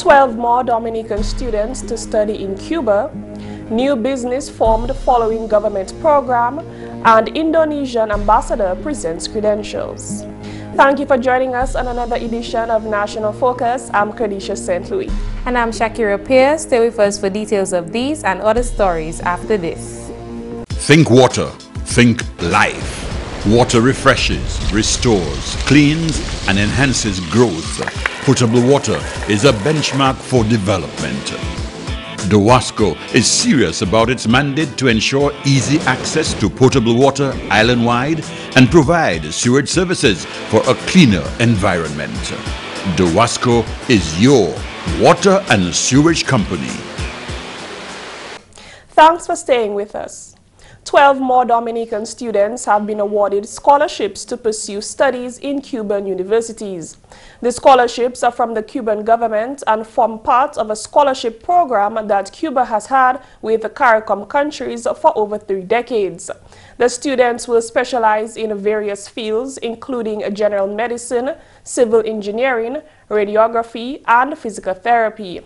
12 more Dominican students to study in Cuba, new business formed following government program, and Indonesian Ambassador presents credentials. Thank you for joining us on another edition of National Focus. I'm Kerdisha St. Louis. And I'm Shaakira, Pierre. Stay with us for details of these and other stories after this. Think water, think life. Water refreshes, restores, cleans, and enhances growth. Potable water is a benchmark for development. DOWASCO is serious about its mandate to ensure easy access to potable water island-wide and provide sewage services for a cleaner environment. DOWASCO is your water and sewage company. Thanks for staying with us. 12 more Dominican students have been awarded scholarships to pursue studies in Cuban universities. The scholarships are from the Cuban government and form part of a scholarship program that Cuba has had with the CARICOM countries for over 3 decades. The students will specialize in various fields, including general medicine, civil engineering, radiography, and physical therapy.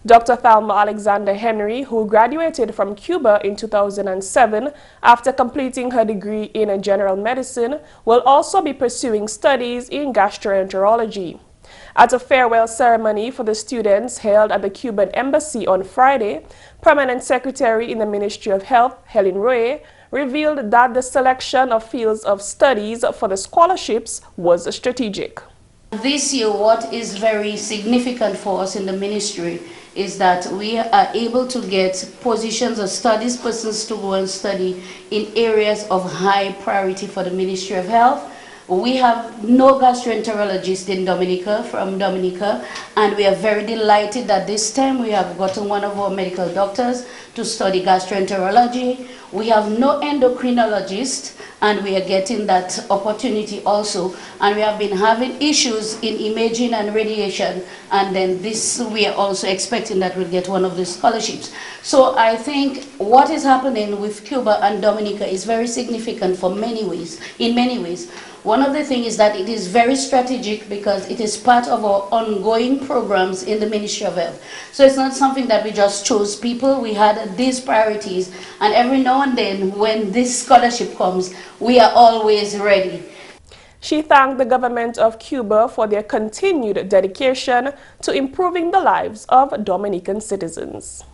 Dr. Thelma Alexander Henry, who graduated from Cuba in 2007 after completing her degree in general medicine, will also be pursuing studies in gastroenterology. At a farewell ceremony for the students held at the Cuban Embassy on Friday, Permanent Secretary in the Ministry of Health, Helen Roe, revealed that the selection of fields of studies for the scholarships was strategic. This year, what is very significant for us in the ministry is that we are able to get positions of studies persons to go and study in areas of high priority for the Ministry of Health. We have no gastroenterologist in Dominica, from Dominica, and we are very delighted that this time we have gotten one of our medical doctors to study gastroenterology. We have no endocrinologist, and we are getting that opportunity also. And we have been having issues in imaging and radiation, and then this we are also expecting that we'll get one of the scholarships. So I think what is happening with Cuba and Dominica is very significant for many ways, in many ways. One of the things is that it is very strategic because it is part of our ongoing programs in the Ministry of Health. So it's not something that we just chose people. We had these priorities, and every now and then when this scholarship comes, we are always ready. She thanked the government of Cuba for their continued dedication to improving the lives of Dominican citizens.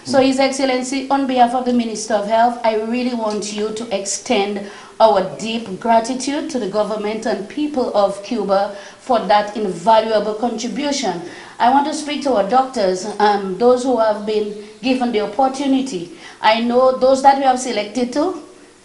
So His Excellency, on behalf of the Minister of Health, I really want you to extend our deep gratitude to the government and people of Cuba for that invaluable contribution. I want to speak to our doctors, those who have been given the opportunity. I know those that we have selected to,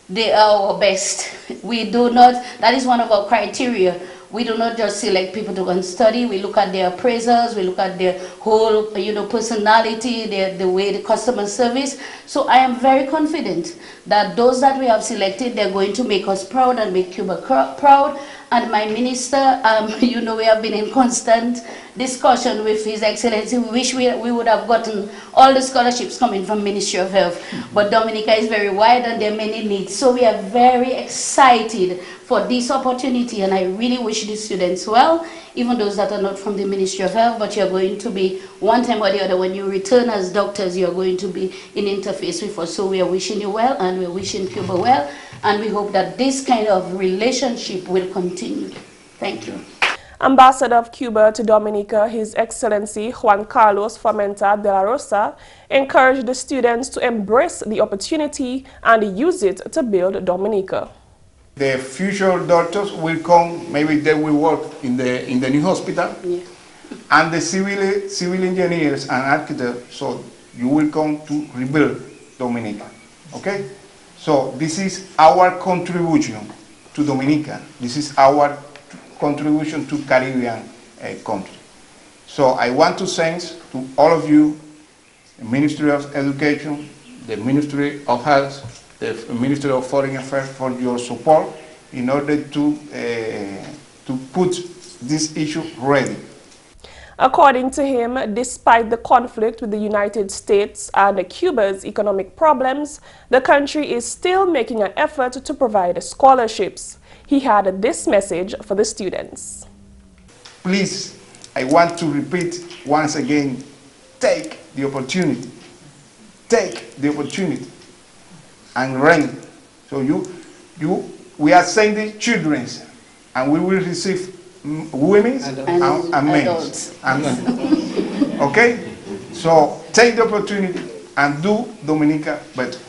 they are our best. We do not, that is one of our criteria. We do not just select people to go and study. We look at their appraisals, we look at their whole, personality, the way the customer service. So I am very confident that those that we have selected, they're going to make us proud and make Cuba proud. And my minister, we have been in constant discussion with His Excellency. We wish we would have gotten all the scholarships coming from Ministry of Health. But Dominica is very wide and there are many needs. So we are very excited for this opportunity, and I really wish the students well, even those that are not from the Ministry of Health, but you're going to be, one time or the other, when you return as doctors, you're going to be in interface with us. So we are wishing you well, and we're wishing Cuba well, and we hope that this kind of relationship will continue. Thank you. Ambassador of Cuba to Dominica, His Excellency Juan Carlos Formenta de la Rosa, encouraged the students to embrace the opportunity and use it to build Dominica. The future doctors will come, maybe they will work in the new hospital, yeah. And the civil engineers and architects, so you will come to rebuild Dominica, okay? So this is our contribution to Dominica. This is our contribution to Caribbean country. So I want to thank to all of you, the Ministry of Education, the Ministry of Health, the Ministry of Foreign Affairs, for your support in order to put this issue ready. According to him, despite the conflict with the United States and Cuba's economic problems, the country is still making an effort to provide scholarships. He had this message for the students. Please I want to repeat once again, take the opportunity. Take the opportunity and rent. So we are sending children, and we will receive women and men. Okay? So take the opportunity and do Dominica better.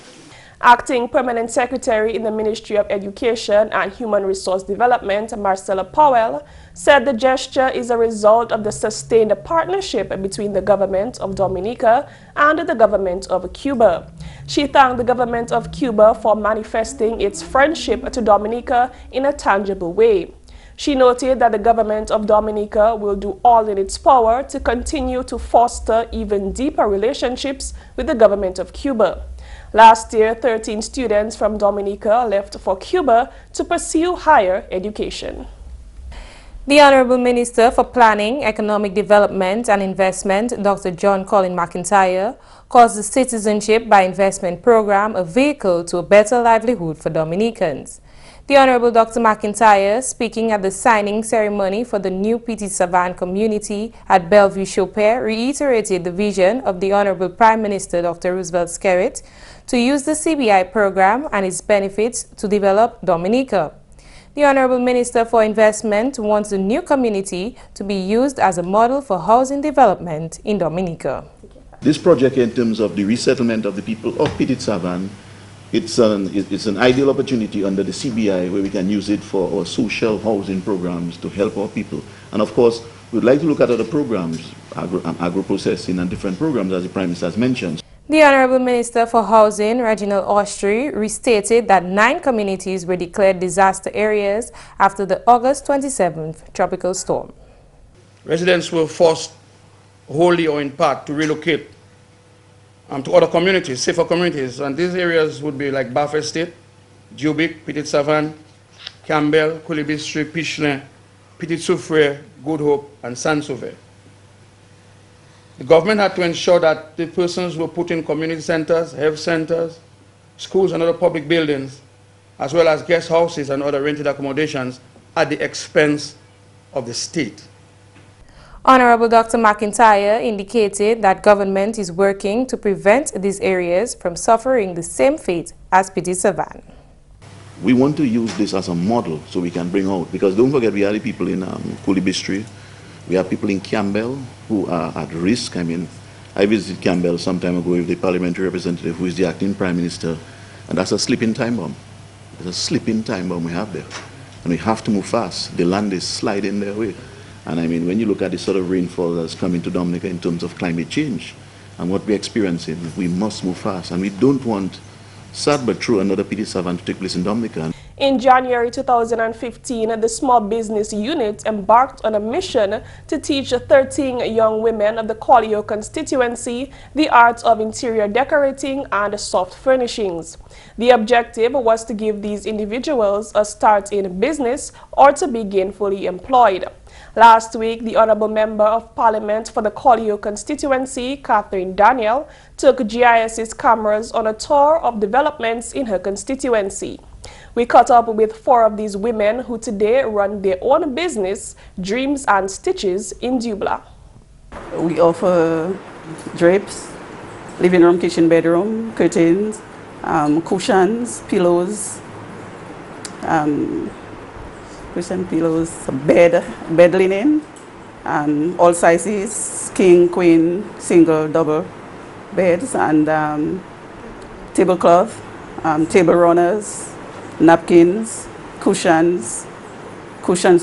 Acting Permanent Secretary in the Ministry of Education and Human Resource Development, Marcella Powell, said the gesture is a result of the sustained partnership between the government of Dominica and the government of Cuba. She thanked the government of Cuba for manifesting its friendship to Dominica in a tangible way. She noted that the government of Dominica will do all in its power to continue to foster even deeper relationships with the government of Cuba. Last year, 13 students from Dominica left for Cuba to pursue higher education. The Honorable Minister for Planning, Economic Development and Investment, Dr. John Colin McIntyre, calls the Citizenship by Investment Program a vehicle to a better livelihood for Dominicans. The Honorable Dr. McIntyre, speaking at the signing ceremony for the new Petit Savan community at Bellevue-Chopin, reiterated the vision of the Honorable Prime Minister Dr. Roosevelt Skerrit to use the CBI program and its benefits to develop Dominica. The Honorable Minister for Investment wants the new community to be used as a model for housing development in Dominica. This project, in terms of the resettlement of the people of Petit Savan, it's an ideal opportunity under the CBI where we can use it for our social housing programs to help our people. And of course, we'd like to look at other programs, agro-processing and different programs, as the Prime Minister has mentioned. The Honorable Minister for Housing, Reginald Austri, restated that 9 communities were declared disaster areas after the August 27th tropical storm. Residents were forced wholly or in part to relocate to other communities, safer communities, and these areas would be like Baff Estate, Djoubik, Petit Savan, Campbell, Coulibistri, Pichelin, Petit Soufrière, Good Hope, and Saint-Sauveur. The government had to ensure that the persons were put in community centers, health centers, schools and other public buildings, as well as guest houses and other rented accommodations at the expense of the state. Honorable Dr. McIntyre indicated that government is working to prevent these areas from suffering the same fate as Petit Savan. We want to use this as a model so we can bring out, because don't forget we have the people in Coulibistri, we have people in Campbell who are at risk. I mean, I visited Campbell some time ago with the parliamentary representative who is the acting Prime Minister, and that's a sleeping time bomb. It's a sleeping time bomb we have there. And we have to move fast. The land is sliding their way. And I mean, when you look at the sort of rainfall that's coming to Dominica in terms of climate change and what we're experiencing, we must move fast. And we don't want, sad but true, another Petit Savan to take place in Dominica. In January 2015, the Small Business Unit embarked on a mission to teach 13 young women of the Collio constituency the art of interior decorating and soft furnishings. The objective was to give these individuals a start in business or to be gainfully employed. Last week, the Honorable Member of Parliament for the Collio constituency, Catherine Daniel, took GIS's cameras on a tour of developments in her constituency. We caught up with 4 of these women who today run their own business, Dreams and Stitches, in Dubla. We offer drapes, living room, kitchen, bedroom, curtains, cushions, pillows, cushion pillows, bed linen, all sizes, king, queen, single, double beds, and tablecloth, table runners, napkins, cushions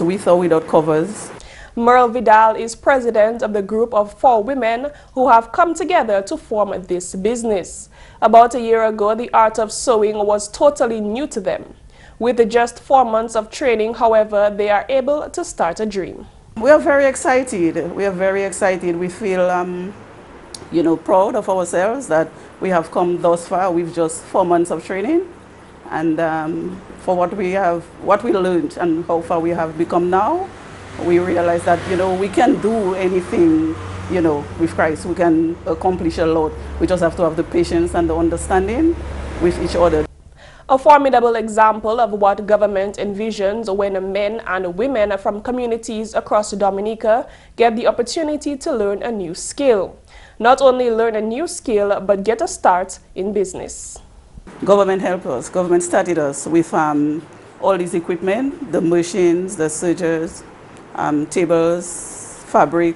with or without covers. Merle Vidal is president of the group of 4 women who have come together to form this business. About a year ago, the art of sewing was totally new to them. With just 4 months of training, however, they are able to start a dream. We are very excited. We are very excited. We feel, proud of ourselves that we have come thus far with just 4 months of training. And for what we learned and how far we have become now, we realize that, we can do anything, with Christ. We can accomplish a lot. We just have to have the patience and the understanding with each other. A formidable example of what government envisions when men and women from communities across Dominica get the opportunity to learn a new skill. Not only learn a new skill, but get a start in business. Government helped us. Government started us with all this equipment, the machines, the sergers, tables, fabric.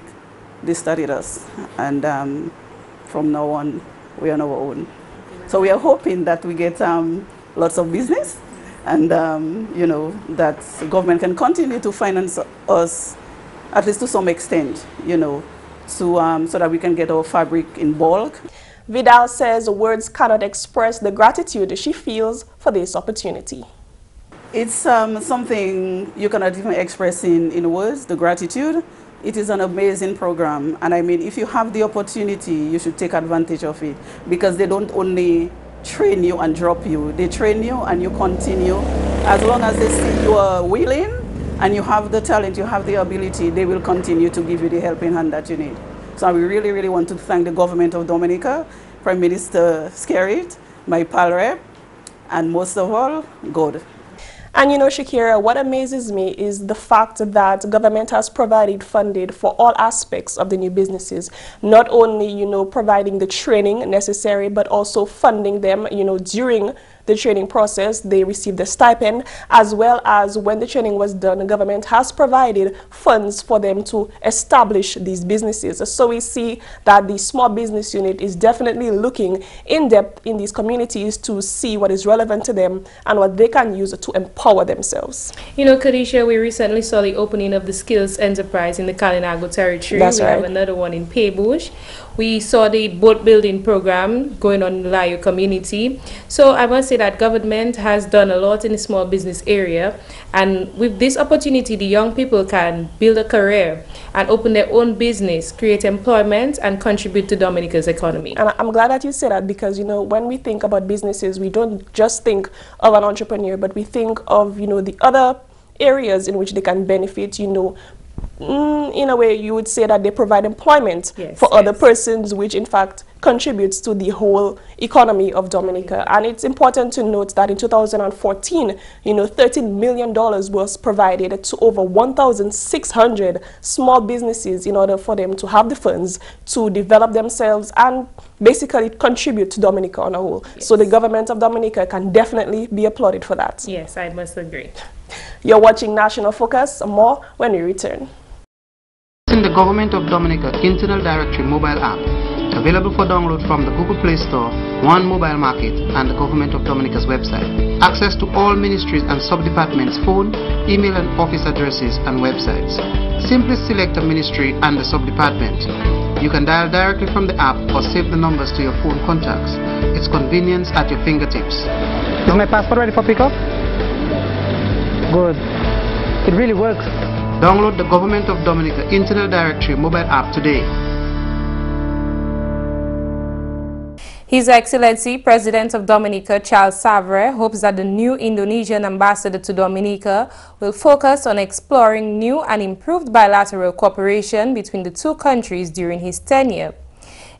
They started us. And from now on, we are on our own. So we are hoping that we get lots of business and, you know, that the government can continue to finance us, at least to some extent, you know, so that we can get our fabric in bulk. Vidal says words cannot express the gratitude she feels for this opportunity. It's something you cannot even express in words, the gratitude. It is an amazing program, and I mean, if you have the opportunity, you should take advantage of it, because they don't only train you and drop you, they train you and you continue. As long as they see you are willing and you have the talent, you have the ability, they will continue to give you the helping hand that you need. So we really, really want to thank the government of Dominica, Prime Minister Skerrit, my pal rep, and most of all, God. And you know, Shaakira, what amazes me is the fact that government has provided funding for all aspects of the new businesses. Not only, you know, providing the training necessary, but also funding them, you know, during the training process. They receive the stipend, as well as when the training was done, the government has provided funds for them to establish these businesses. So we see that the small business unit is definitely looking in depth in these communities to see what is relevant to them and what they can use to empower themselves. You know, Kerdisha, we recently saw the opening of the Skills Enterprise in the Kalinago territory. That's right. We have another one in Paybush. We saw the boat building program going on in the Layo community. So I must say that government has done a lot in the small business area, and with this opportunity, the young people can build a career and open their own business, create employment, and contribute to Dominica's economy. And I'm glad that you said that, because, you know, when we think about businesses, we don't just think of an entrepreneur, but we think of, you know, the other areas in which they can benefit, you know. In a way, you would say that they provide employment for other persons, which in fact contributes to the whole economy of Dominica. And it's important to note that in 2014, you know, $13 million was provided to over 1,600 small businesses in order for them to have the funds to develop themselves and basically contribute to Dominica on a whole. Yes. So the government of Dominica can definitely be applauded for that. Yes, I must agree. You're watching National Focus. More when we return. In the Government of Dominica Internal Directory mobile app, available for download from the Google Play Store, One Mobile Market, and the Government of Dominica's website. Access to all ministries and sub-departments' phone, email and office addresses and websites. Simply select a ministry and the sub-department. You can dial directly from the app or save the numbers to your phone contacts. It's convenience at your fingertips. Is my passport ready for pickup? Good. It really works. Download the Government of Dominica Internal Directory mobile app today. His Excellency President of Dominica, Charles Savre, hopes that the new Indonesian Ambassador to Dominica will focus on exploring new and improved bilateral cooperation between the two countries during his tenure.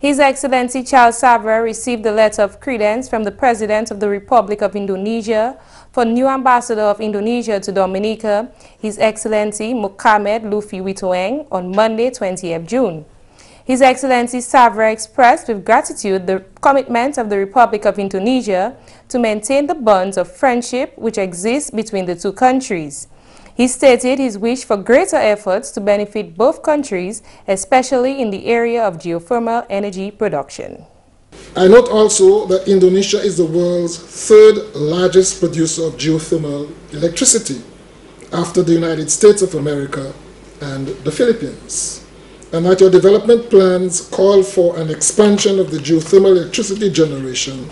His Excellency Charles Savre received a letter of credence from the President of the Republic of Indonesia for new Ambassador of Indonesia to Dominica, His Excellency Mohamed Luffy Witoeng, on Monday, 20th June. His Excellency Savre expressed with gratitude the commitment of the Republic of Indonesia to maintain the bonds of friendship which exist between the two countries. He stated his wish for greater efforts to benefit both countries, especially in the area of geothermal energy production. I note also that Indonesia is the world's third largest producer of geothermal electricity, after the United States of America and the Philippines, and that your development plans call for an expansion of the geothermal electricity generation,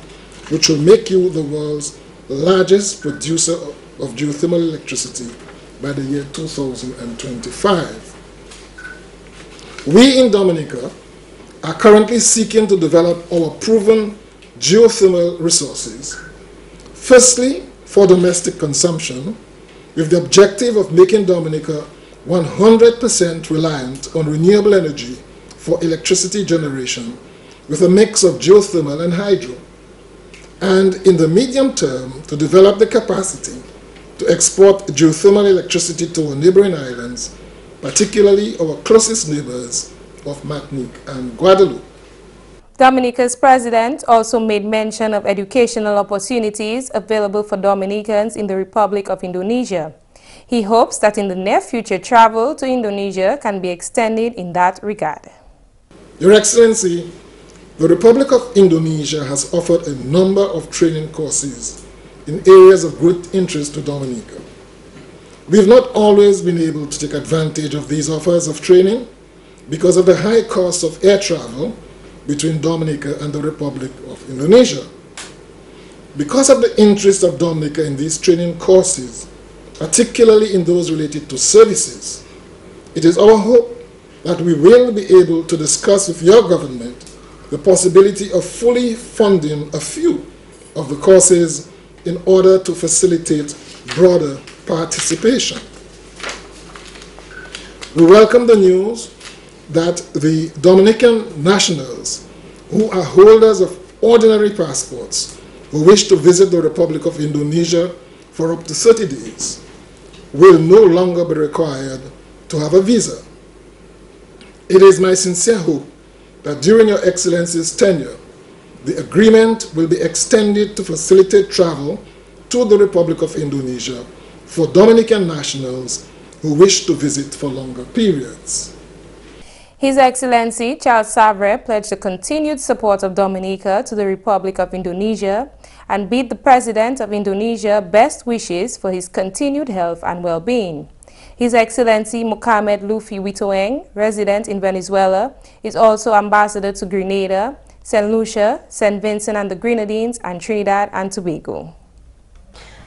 which will make you the world's largest producer of geothermal electricity by the year 2025. We in Dominica are currently seeking to develop our proven geothermal resources, firstly for domestic consumption, with the objective of making Dominica 100% reliant on renewable energy for electricity generation with a mix of geothermal and hydro, and in the medium term to develop the capacity to export geothermal electricity to our neighboring islands, particularly our closest neighbors of Martinique and Guadeloupe. Dominica's president also made mention of educational opportunities available for Dominicans in the Republic of Indonesia. He hopes that in the near future travel to Indonesia can be extended in that regard. Your Excellency, the Republic of Indonesia has offered a number of training courses in areas of great interest to Dominica. We have not always been able to take advantage of these offers of training because of the high cost of air travel between Dominica and the Republic of Indonesia. Because of the interest of Dominica in these training courses, particularly in those related to services, it is our hope that we will be able to discuss with your government the possibility of fully funding a few of the courses in order to facilitate broader participation. We welcome the news that the Dominican nationals who are holders of ordinary passports who wish to visit the Republic of Indonesia for up to 30 days will no longer be required to have a visa. It is my sincere hope that during Your Excellency's tenure, the agreement will be extended to facilitate travel to the Republic of Indonesia for Dominican nationals who wish to visit for longer periods. His Excellency Charles Savre pledged the continued support of Dominica to the Republic of Indonesia and bid the President of Indonesia best wishes for his continued health and well-being. His Excellency Mohamed Luffy Witoeng, resident in Venezuela, is also Ambassador to Grenada, St. Lucia, St. Vincent and the Grenadines, and Trinidad and Tobago.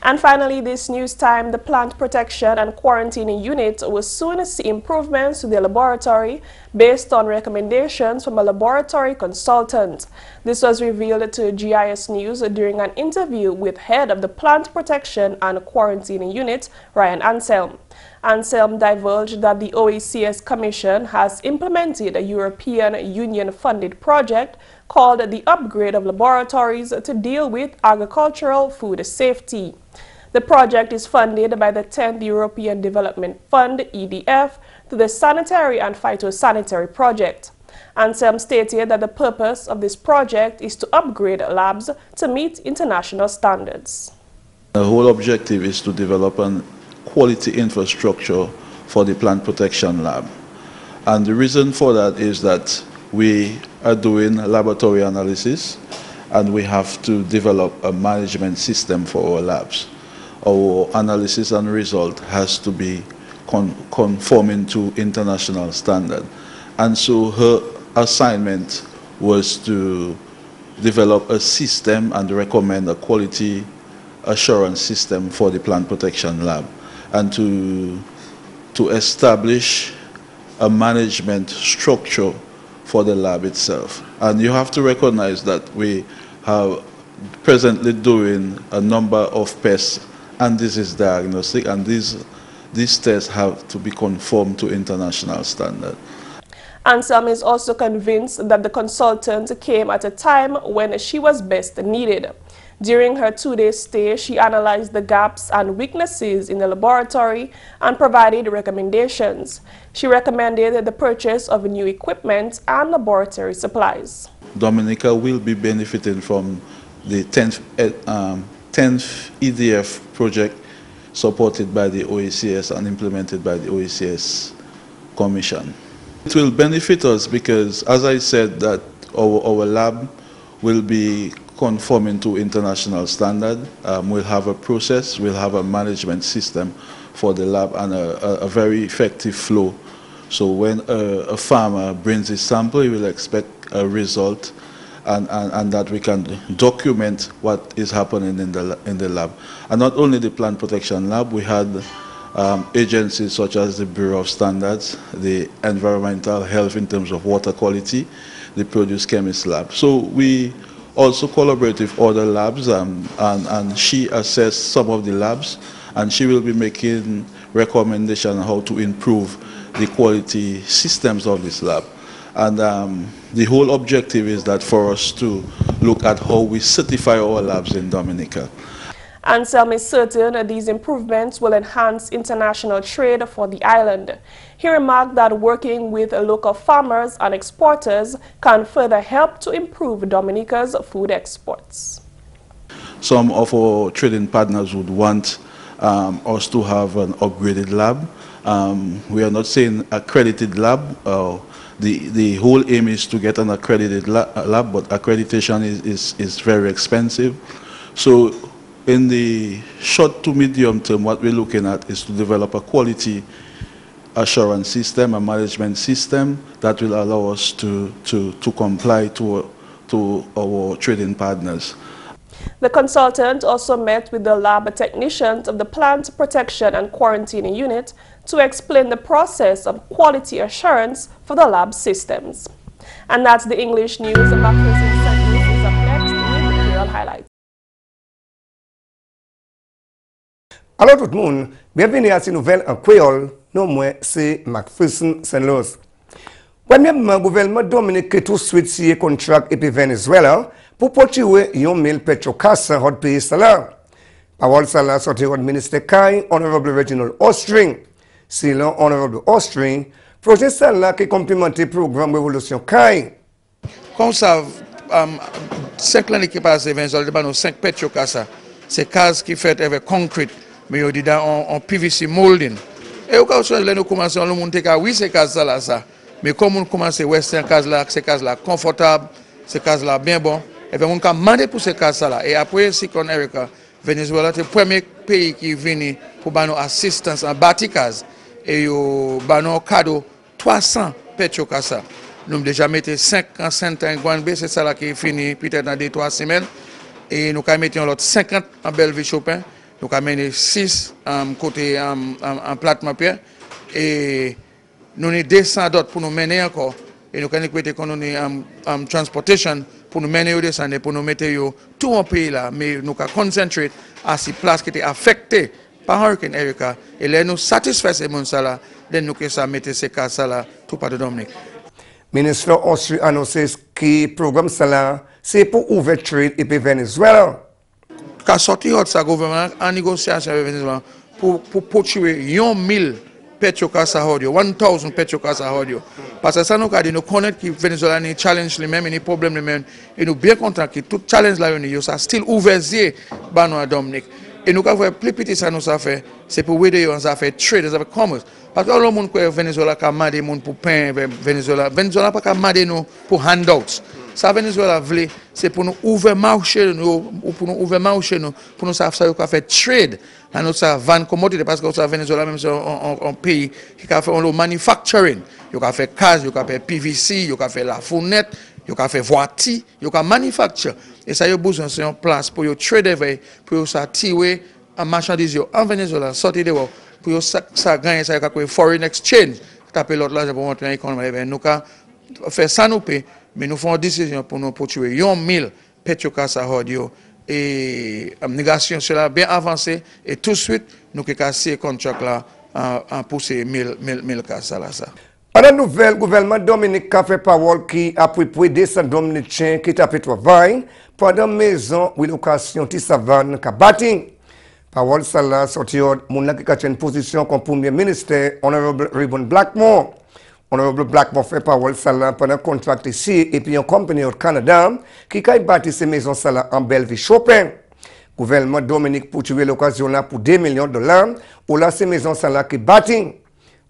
And finally, this news time, the Plant Protection and Quarantining Unit will soon see improvements to their laboratory based on recommendations from a laboratory consultant. This was revealed to GIS News during an interview with head of the Plant Protection and Quarantining Unit, Ryan Anselm. Anselm divulged that the OECS Commission has implemented a European Union-funded project called the Upgrade of Laboratories to deal with agricultural food safety. The project is funded by the 10th European Development Fund, EDF, through the Sanitary and Phytosanitary Project. Anselm stated that the purpose of this project is to upgrade labs to meet international standards. The whole objective is to develop a quality infrastructure for the plant protection lab. And the reason for that is that we are doing laboratory analysis and we have to develop a management system for our labs. Our analysis and result has to be conforming to international standard. And so her assignment was to develop a system and recommend a quality assurance system for the plant protection lab and to establish a management structure for the lab itself. And you have to recognize that we are presently doing a number of pests and this is diagnostic, and these tests have to be conformed to international standard. Anselm is also convinced that the consultant came at a time when she was best needed. During her 2-day stay, she analyzed the gaps and weaknesses in the laboratory and provided recommendations. She recommended the purchase of new equipment and laboratory supplies. Dominica will be benefiting from the 10th EDF project supported by the OECS and implemented by the OECS Commission. It will benefit us because, as I said, that our lab will be conforming to international standard. We'll have a process, we'll have a management system for the lab and a very effective flow. So when a farmer brings his sample, he will expect a result and that we can document what is happening in the lab. And not only the plant protection lab, we had agencies such as the Bureau of Standards, the environmental health in terms of water quality, the produce chemist lab. So we also collaborate with other labs and she assessed some of the labs and she will be making recommendations on how to improve the quality systems of this lab. And the whole objective is that for us to look at how we certify our labs in Dominica. Anselm is certain these improvements will enhance international trade for the island. He remarked that working with local farmers and exporters can further help to improve Dominica's food exports. Some of our trading partners would want us to have an upgraded lab. We are not saying accredited lab. The whole aim is to get an accredited lab, but accreditation is very expensive. So in the short to medium term, what we're looking at is to develop a quality assurance system, a management system that will allow us to comply to our trading partners. The consultant also met with the lab technicians of the Plant Protection and Quarantining Unit to explain the process of quality assurance for the lab systems. And that's the English news. McPherson is up next with Real Highlights. Alors tout le monde, bienvenue à cette nouvelle en créole. Non, moi, c'est McPherson Saint-Louis. Premièrement, le gouvernement Dominique tout de suite signé contrat et puis Venezuela pour poursuivre 1,000 pétrocasa dans le pays. Parole ça sorti du ministre Kai, Honorable Reginald Ostring. C'est l'Honorable Ostring, projet ça qui complémente le programme Révolution Kai. Comme ça, 5 ans qui passent, Venezuela, nous 5 pétrocasa. C'est cases qui fait avec concrete, mais il y a en PVC molding. Et au cas où nous commençons, le monde dit oui, c'est cases là, ça. Mais comme on commence à western cases là, ces cases là confortables, ces cases là bien bon, et bien on a demandé pour ces cases là. Et après, si qu'on America, Venezuela, c'est le premier pays qui est venu pour donner assistance en bâti case. Et il y a un cadeau 300 pétrocasa. Nous avons déjà mis 5 en Saint-Antoine, c'est ça là qui est fini peut-être dans 2-3 semaines. Et nous avons mis 50 en Belleville-Chopin. Nous avons mis 6 côté en Plate-Pierre. Et nous avons 200 d'autres pour nous mener encore. Et nous avons en transportation pour nous mener au descendre, pour nous mettre tout en pays là. Mais nous avons concentré à ces places qui étaient affectées par Hurricane Erika. Et là, nous satisfaisons ces gens là. Nous avons mis ces cas là tout par de Dominique. Ministre aussi annoncé que le programme c'est pour ouvrir trade et puis Venezuela. Quand sorti de gouvernement en négociation avec Venezuela pour poursuivre 1,000 pétrocasa audio, 1,000 pétrocasa audio. Parce que ça nous a dit nous connaître que Venezuela a un challenge lui-même, un problème lui-même. Et nous bien contents que tout challenge là, ça still ouvert par nous à Dominique. Et nous avons fait plus petit ça nous a fait, c'est pour aider nous à faire trade, à faire commerce. Parce que le monde que Venezuela a demandé pour pain Venezuela n'a pas demandé nous pour handouts. Ça Venezuela voulait, c'est pour nous ouvrir marché pour nous savoir ça faire trade, à nous ça vendre commodité parce que ça Venezuela même c'est un pays qui a fait le manufacturing, il a fait case, il a fait PVC, il a fait la fournette, il a fait voiture, il a manufacture et ça il a besoin c'est une place pour trade avec pour ça tirer en marchandise en Venezuela sortir dehors pour ça gagner ça comme foreign exchange taper l'autre là pour montrer l'économie nous faire ça nous paye. Mais nous faisons une décision pour nous poursuivre 1,000 pétrocasa audio et la négociation sera bien avancée et tout de suite nous avons cassé le contrat là en pousser 1,000 casa là ça. Pendant la nouvelle, le gouvernement Dominique a fait parole qui a pris des Dominicains qui ont fait travail pendant la maison ou l'occasion de savane qui a bâti. Parole ça là sorti mon qui a une position comme premier ministre Honorable Ribbon Blackmore. Honorable Blackmore fait parole ça là pendant contrat ici et puis une compagnie au Canada qui a bâti ces maisons ça là en Belleville-Chopin. Gouvernement Dominique pour tuer l'occasion là pour $2 millions ou là ces maisons ça là qui bâti.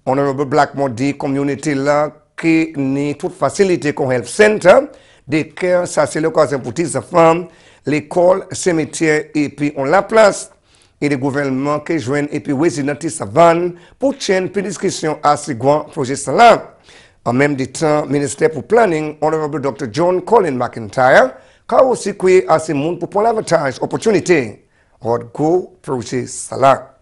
Honorable Blackmore dit communauté là qui n'a toute facilité comme health center, des care ça c'est l'occasion pour toutes les femmes, l'école, cimetière et puis on la place. Et le gouvernement qui joignent et puis résident de Savane pour chaîne puis discussion à ce grand projet là. En même temps, ministère pour planning, Honorable Dr. John Colin McIntyre, a aussi créé à ce monde pour prendre l'avantage, opportunité, au go projet là.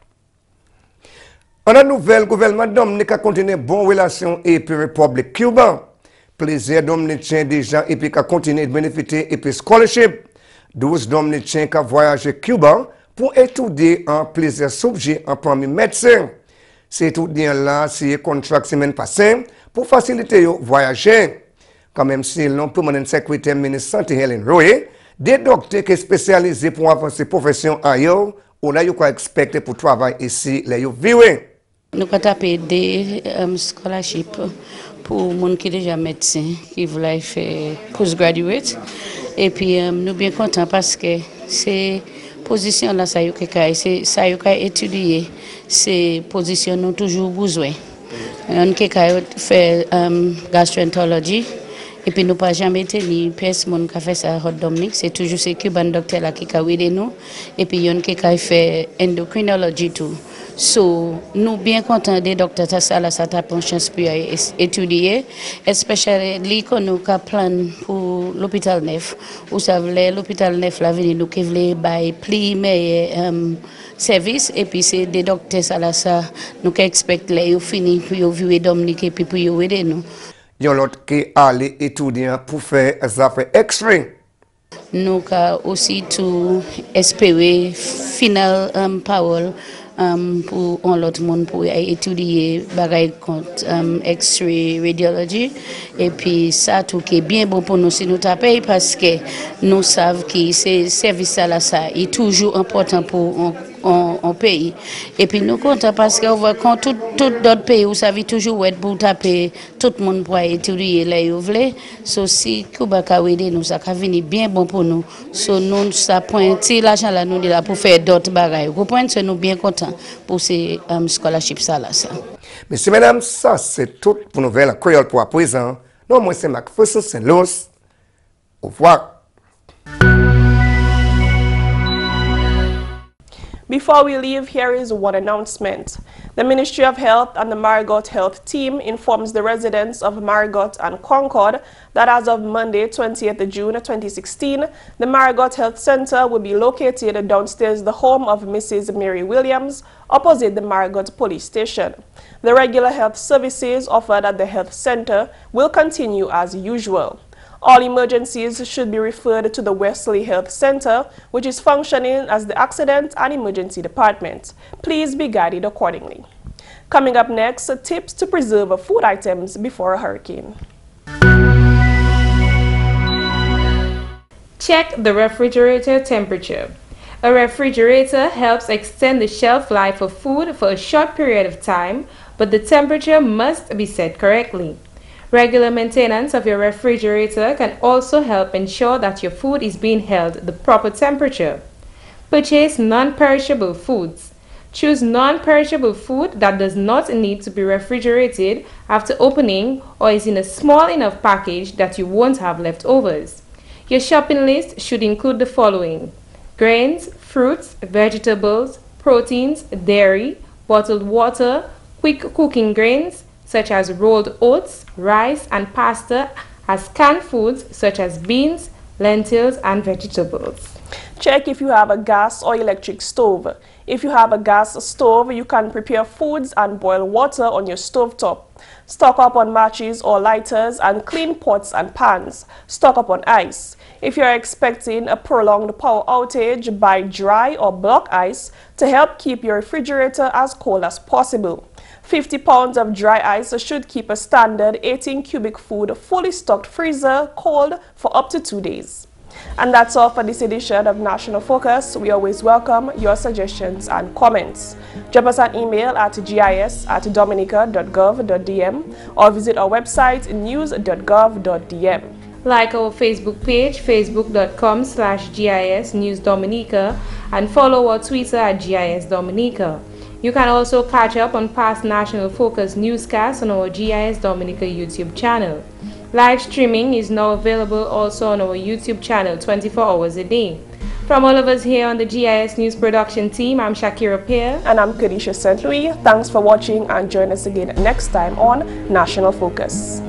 En la nouvelle, gouvernement Dominique a continué bonne relation et puis République Cuba. Plaisir Dominicain déjà et puis a continué de bénéficier et puis scholarship. 12 Dominicains qui ont voyagé à Cuba pour étudier un plaisir sujet en premier médecin. C'est tout bien là, c'est contrat semaine passée pour faciliter le voyager. quand même si le permanent secrétaire ministre santé Hélène Roye, des docteurs qui sont spécialisés pour avancer profession ailleurs, on a eu quoi expecter pour travailler ici, les vivre. Nous avons tapé des scholarships pour les gens qui sont déjà médecins, qui veulent faire postgraduate. Et puis nous sommes bien contents parce que ces positions-là, ça y a étudié, ces positions nous toujours besoin. On a fait gastroentérologie. Et puis nous pas jamais tenu personne qui a fait ça à Dominique, c'est toujours ces Cuban docteurs qui ont aidé nous. Et puis il y a qui a fait endocrinologie tout. So nous bien contents des docteurs ça là ça tape une chance pour étudier, especially quand nous avons plan pour l'hôpital neuf. Vous savez l'hôpital neuf là venir nous qui veut bail plus meilleur service et puis c'est des docteurs ça là ça nous expect les fini pour vivre Dominique et puis pour aider nous. Il y a l'autre qui allait étudier pour faire des affaires extra. Nous avons aussi tout espérer final parole pour l'autre monde pour étudier bagaille contre X-ray radiology et puis ça tout qui est bien bon pour nous si nous tapons parce que nous savons que ces services là ça est toujours important pour un pays et puis nous comptons parce que on voit quand tout d'autres pays où ça vit toujours être pour taper tout le monde pour étudier là vous voulez so si Cuba ka aider nous ça va venir bien bon pour nous so nous ça pointer l'argent là nous là pour faire d'autres bagailles vous pointe nous bien contents pour ces scholarships ça là ça. Messieurs mesdames, ça c'est tout pour nouvelle créole pour à présent. Non moi c'est McPherson c'est Luce. Au revoir. Before we leave, here is one announcement. The Ministry of Health and the Marigot Health Team informs the residents of Marigot and Concord that as of Monday, 20th June 2016, the Marigot Health Center will be located downstairs the home of Mrs. Mary Williams, opposite the Marigot Police Station. The regular health services offered at the health center will continue as usual. All emergencies should be referred to the Wesley Health Center, which is functioning as the Accident and Emergency Department. Please be guided accordingly. Coming up next, tips to preserve food items before a hurricane. Check the refrigerator temperature. A refrigerator helps extend the shelf life of food for a short period of time, but the temperature must be set correctly. Regular maintenance of your refrigerator can also help ensure that your food is being held the proper temperature. Purchase non-perishable foods. Choose non-perishable food that does not need to be refrigerated after opening or is in a small enough package that you won't have leftovers. Your shopping list should include the following: grains, fruits, vegetables, proteins, dairy, bottled water, quick cooking grains, such as rolled oats, rice, and pasta, as canned foods such as beans, lentils, and vegetables. Check if you have a gas or electric stove. If you have a gas stove, you can prepare foods and boil water on your stovetop. Stock up on matches or lighters and clean pots and pans. Stock up on ice. If you are expecting a prolonged power outage, buy dry or block ice to help keep your refrigerator as cold as possible. 50 pounds of dry ice should keep a standard 18 cubic foot fully stocked freezer cold for up to 2 days. And that's all for this edition of National Focus. We always welcome your suggestions and comments. Drop us an email at gis@dominica.gov.dm or visit our website news.gov.dm. Like our Facebook page, facebook.com/GIS News Dominica, and follow our Twitter at GIS Dominica. You can also catch up on past National Focus newscasts on our GIS Dominica YouTube channel. Live streaming is now available also on our YouTube channel 24 hours a day. From all of us here on the GIS News production team, I'm Shaakira Pierre. And I'm Kerdisha St. Louis. Thanks for watching and join us again next time on National Focus.